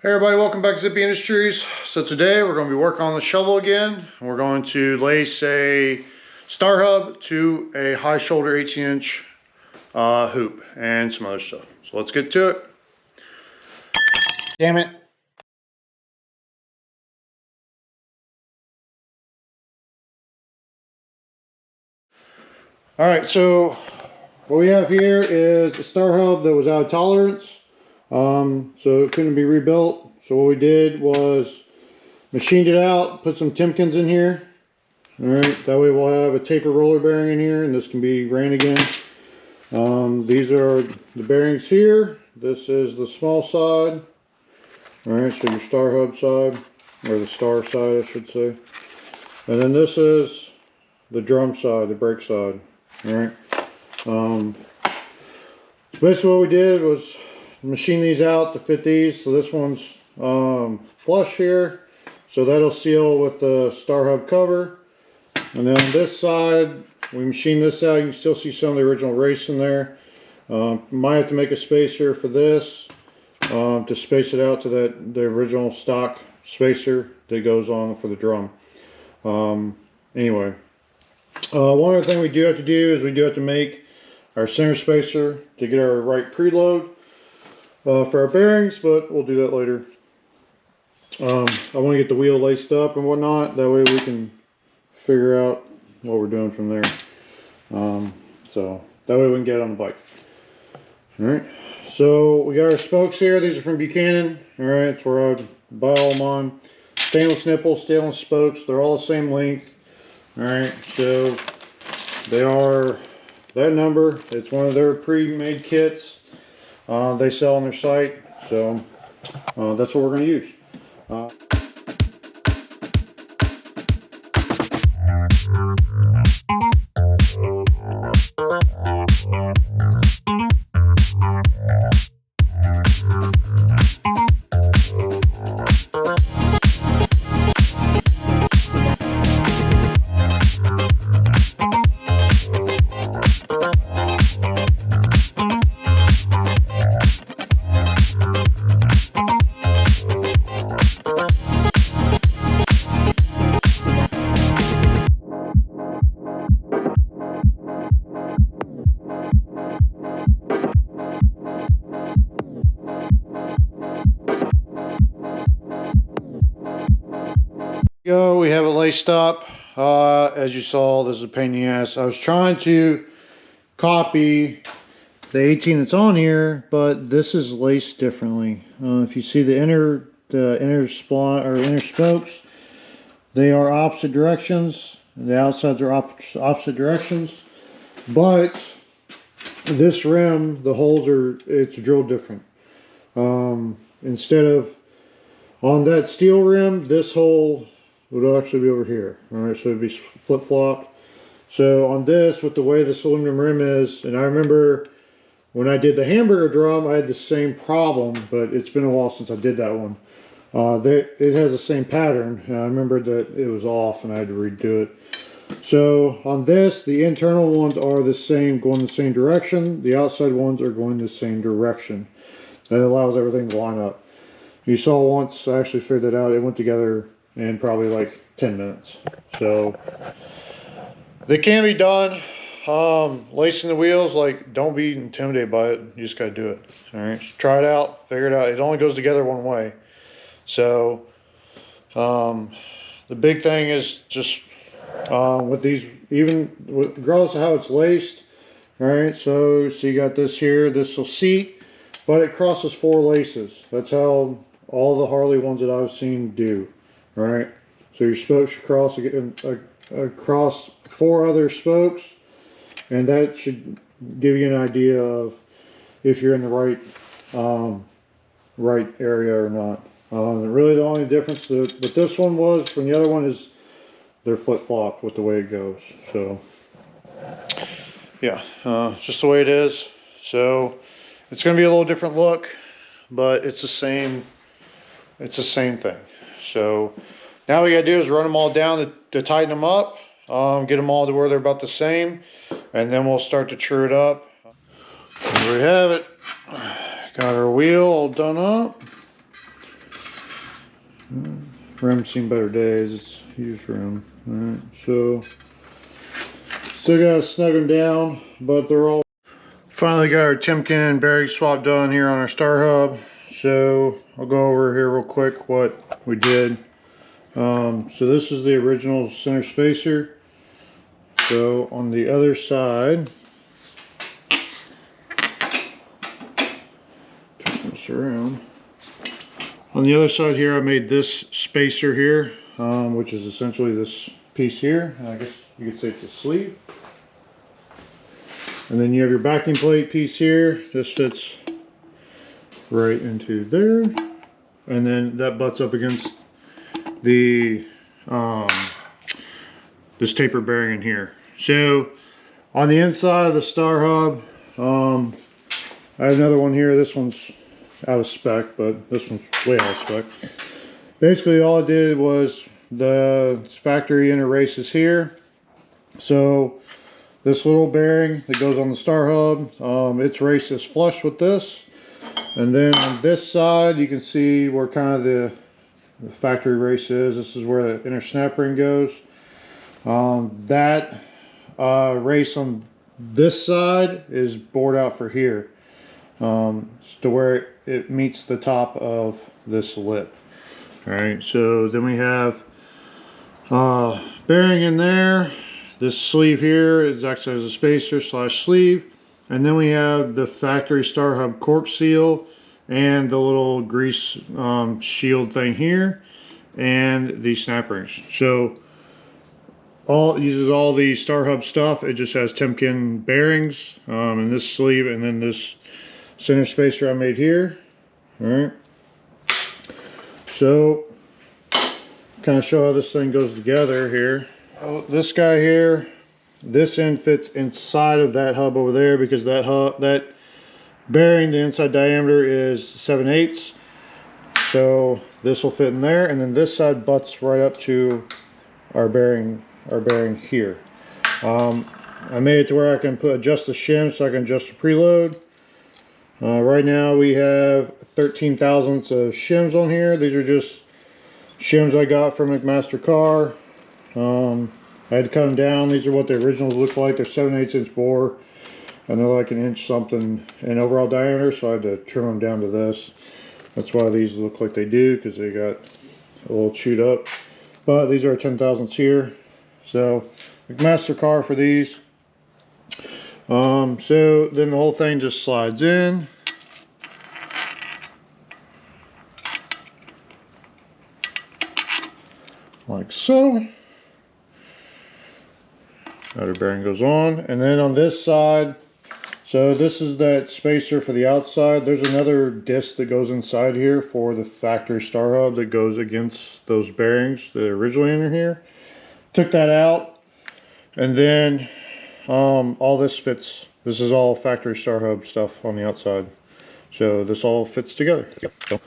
Hey everybody, welcome back to Zippy Industries. So today we're going to be working on the shovel again. We're going to lace a star hub to a high shoulder 18-inch hoop and some other stuff. So let's get to it. Damn it. Alright, so what we have here is a star hub that was out of tolerance. So it couldn't be rebuilt. So what we did was machined it out, put some timkens in here. Alright, that way we'll have a taper roller bearing in here and this can be ran again. These are the bearings here. This is the small side. Alright, so your star hub side, or the star side I should say. And then this is the drum side, the brake side. Alright. So basically what we did was machine these out to fit these. So this one's flush here. So that'll seal with the star hub cover. And then this side, we machine this out. You can still see some of the original race in there. Might have to make a spacer for this to space it out to the original stock spacer that goes on for the drum. Anyway, one other thing we do have to do is we do have to make our center spacer to get our right preload for our bearings, but we'll do that later. I want to get the wheel laced up and whatnot. That way we can figure out what we're doing from there. So that way we can get on the bike. Alright, so we got our spokes here. These are from Buchanan. Alright, it's where I buy all of mine. Stainless nipples, stainless spokes. They're all the same length. Alright, so they are that number. It's one of their pre-made kits they sell on their site. So that's what we're going to use. We have it laced up. As you saw, this is a pain in the ass. I was trying to copy the 18 that's on here, but this is laced differently. If you see the inner spline or inner spokes, they are opposite directions. The outsides are opposite directions, but this rim, the holes it's drilled different. Instead of on that steel rim, this hole would actually be over here. Alright, so it'd be flip-flopped. So on this, with the way this aluminum rim is, and I remember when I did the hamburger drum, I had the same problem, but it's been a while since I did that one. It has the same pattern, and I remember that it was off and I had to redo it. So on this, the internal ones are the same, going the same direction. The outside ones are going the same direction. That allows everything to line up. You saw once I actually figured that out. It went together in probably like 10 minutes. So they can be done. Lacing the wheels, like, don't be intimidated by it. You just gotta do it. All right, just try it out, figure it out. It only goes together one way. So the big thing is just with these, even regardless of how it's laced. All right, so you got this here. This will seat, but it crosses 4 laces. That's how all the Harley ones that I've seen do. All right, so your spokes should cross across 4 other spokes, and that should give you an idea of if you're in the right area or not. Really, the only difference with this one was from the other one is they're flip-flopped with the way it goes. So yeah, just the way it is. So it's going to be a little different look, but it's the same thing. So now what we gotta do is run them all down to tighten them up, get them all to where they're about the same, and then we'll start to true it up. There we have it. Got our wheel all done up. rim's seen better days. It's used rim. Alright, so still gotta snug them down, but they're all. Finally got our timken bearing swap done here on our star hub. So I'll go over here real quick what we did. So this is the original center spacer. So on the other side, turn this around. On the other side here, I made this spacer here, which is essentially this piece here. I guess you could say it's a sleeve. And then you have your backing plate piece here. This fits right into there. And then that butts up against the this taper bearing in here. So on the inside of the star hub, I have another one here. This one's out of spec, but this one's way out of spec. Basically all I did was the factory inner race is here. So this little bearing that goes on the star hub, its race is flush with this. And then on this side, you can see where kind of the factory race is. This is where the inner snap ring goes. That race on this side is bored out for here, to where it meets the top of this lip. All right, so then we have bearing in there. This sleeve here is actually as a spacer slash sleeve. And then we have the factory star hub cork seal and the little grease shield thing here and the snap rings. So uses all the star hub stuff. It just has timken bearings and this sleeve and then this center spacer I made here. All right. So kind of show how this thing goes together here. This guy here, this end fits inside of that hub over there because that bearing, the inside diameter is 7/8. So this will fit in there, and then this side butts right up to our bearing here. I made it to where I can adjust the shim so I can adjust the preload. Right now we have 13 thousandths of shims on here. These are just shims I got from McMaster Car. I had to cut them down. These are what the originals look like. They're 7/8 inch bore, and they're like 1 inch something in overall diameter, so I had to trim them down to this. That's why these look like they do, because they got a little chewed up. But these are 10 thousandths here. So McMaster Car for these. So then the whole thing just slides in. Like so. Outer bearing goes on, and then on this side, so this is that spacer for the outside. There's another disc that goes inside here for the factory star hub that goes against those bearings that are originally in here. Took that out, and then all this fits. This is all factory star hub stuff on the outside. So this all fits together. So.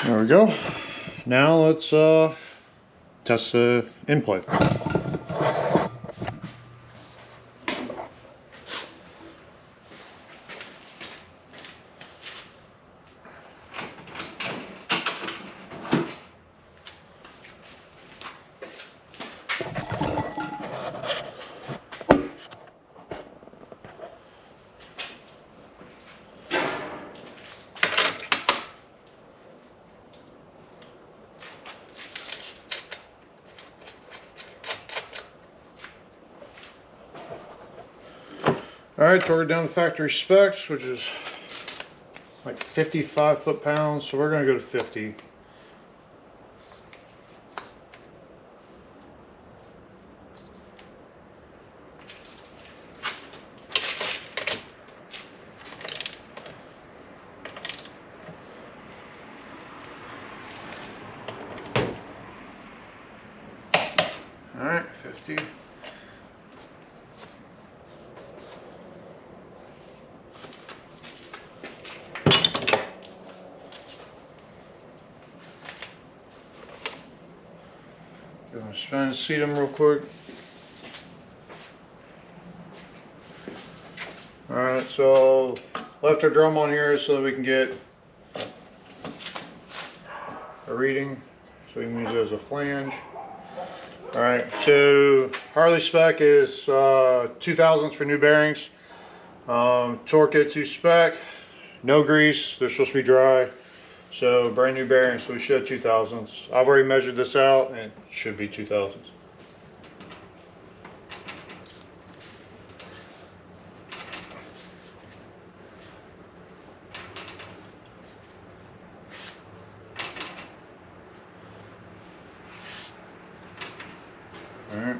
There we go. Now let's test the end plate. Alright, so we're down to factory specs, which is like 55 foot-pounds, so we're going to go to 50. Alright, 50. Trying to seat them real quick. Alright, so left our drum on here so that we can get a reading, so we can use it as a flange. Alright, so Harley spec is 2000s for new bearings. Torque it to spec, no grease, they're supposed to be dry. So brand new bearings, so we should have 2000s. I've already measured this out and it should be 2000s. Alright.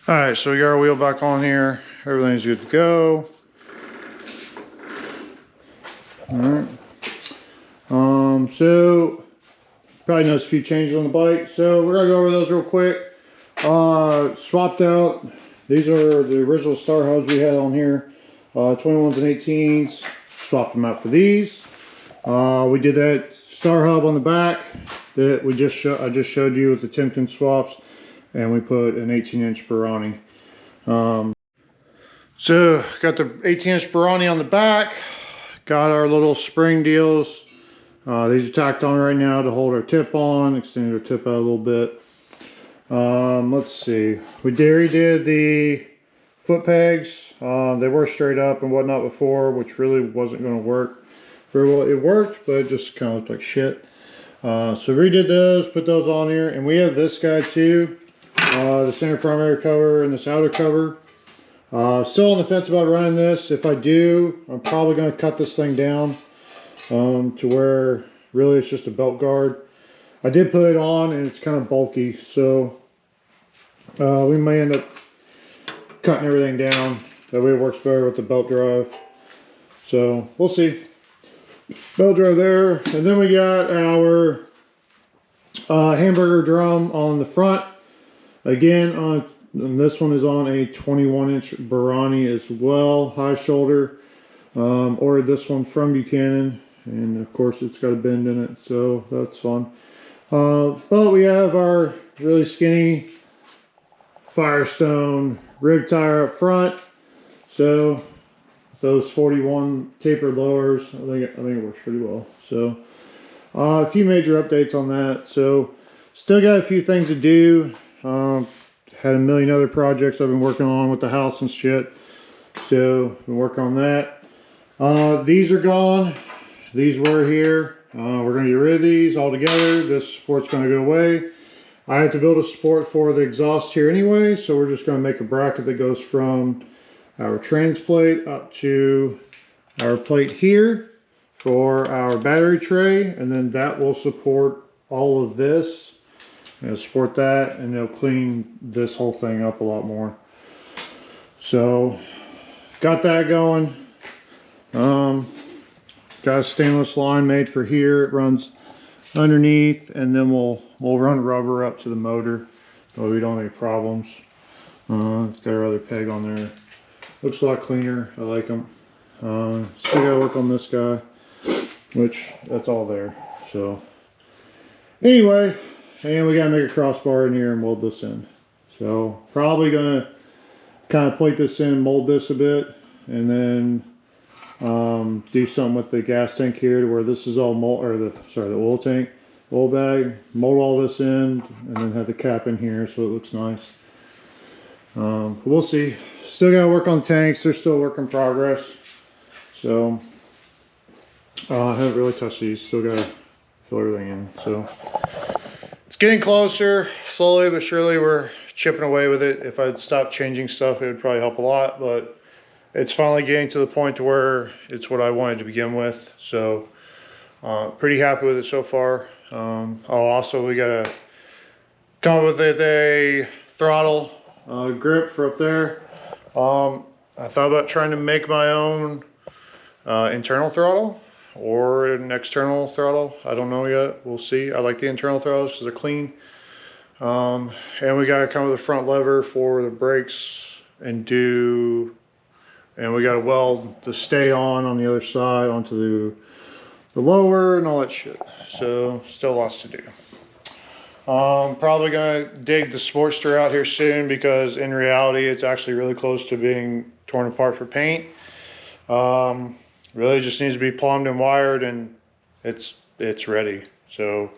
Alright, so we got our wheel back on here. Everything's good to go. Alright. So probably noticed a few changes on the bike. So we're gonna go over those real quick. Swapped out. These are the original star hubs we had on here. 21s and 18s. Swapped them out for these. We did that star hub on the back that I just showed you with the Timken swaps. And we put an 18-inch Barani. So got the 18-inch Barani on the back. Got our little spring deals. These are tacked on right now to hold our tip on, extend our tip out a little bit. Let's see. We redid the foot pegs. They were straight up and whatnot before, which really wasn't going to work very well. It worked, but it just kind of looked like shit. So redid those, put those on here, and we have this guy too. The center primary cover and this outer cover. Still on the fence about running this. If I do, I'm probably going to cut this thing down to where really it's just a belt guard. I did put it on and it's kind of bulky, so we may end up cutting everything down. That way it works better with the belt drive. So we'll see. Belt drive there, and then we got our hamburger drum on the front. Again, this one is on a 21-inch Barani as well, high shoulder. Ordered this one from Buchanan, and of course it's got a bend in it, so that's fun. But we have our really skinny Firestone rib tire up front. So those 41 tapered lowers, I think it works pretty well. So a few major updates on that. So still got a few things to do. Had a million other projects I've been working on with the house and shit, so been working on that. These are gone. These were here. We're going to get rid of these altogether. This support's going to go away. I have to build a support for the exhaust here anyway, so we're just going to make a bracket that goes from our trans plate up to our plate here for our battery tray, and then that will support all of this. It'll support that, and it'll clean this whole thing up a lot more. So got that going. Got a stainless line made for here. It runs underneath, and then we'll run rubber up to the motor so we don't have any problems. It's got our other peg on there. Looks a lot cleaner. I like them. Still gotta work on this guy, which that's all there. So anyway, and we gotta make a crossbar in here and weld this in. So probably gonna kind of plate this in, mold this a bit, and then do something with the gas tank here to where this is all mold, or the oil tank, oil bag, mold all this in, and then have the cap in here so it looks nice. We'll see. Still gotta work on tanks. They're still a work in progress. So I haven't really touched these. Still gotta fill everything in. So it's getting closer. Slowly but surely we're chipping away with it. If I'd stopped changing stuff, it would probably help a lot, but it's finally getting to the point to where it's what I wanted to begin with. So pretty happy with it so far. We gotta come up with a throttle grip for up there. I thought about trying to make my own internal throttle or an external throttle. I don't know yet. We'll see. I like the internal throttles because they're clean. And we got to come with a front lever for the brakes and we got to weld the stay on the other side onto the lower and all that shit. So still lots to do. Probably gonna dig the Sportster out here soon, because in reality it's actually really close to being torn apart for paint. Really just needs to be plumbed and wired, and it's ready. So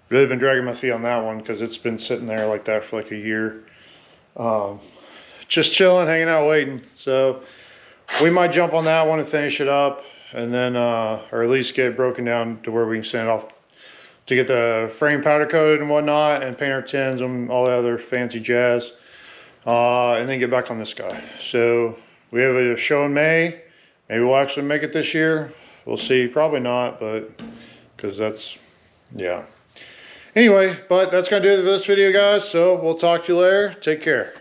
really been dragging my feet on that one, because it's been sitting there like that for like a year. Just chilling, hanging out, waiting. So we might jump on that one and finish it up, and then or at least get it broken down to where we can send it off to get the frame powder coated and whatnot, and paint our tins and all the other fancy jazz, and then get back on this guy. So we have a show in May. Maybe we'll actually make it this year. We'll see. Probably not, but because that's, yeah. Anyway, but that's gonna do it for this video, guys. So we'll talk to you later. Take care.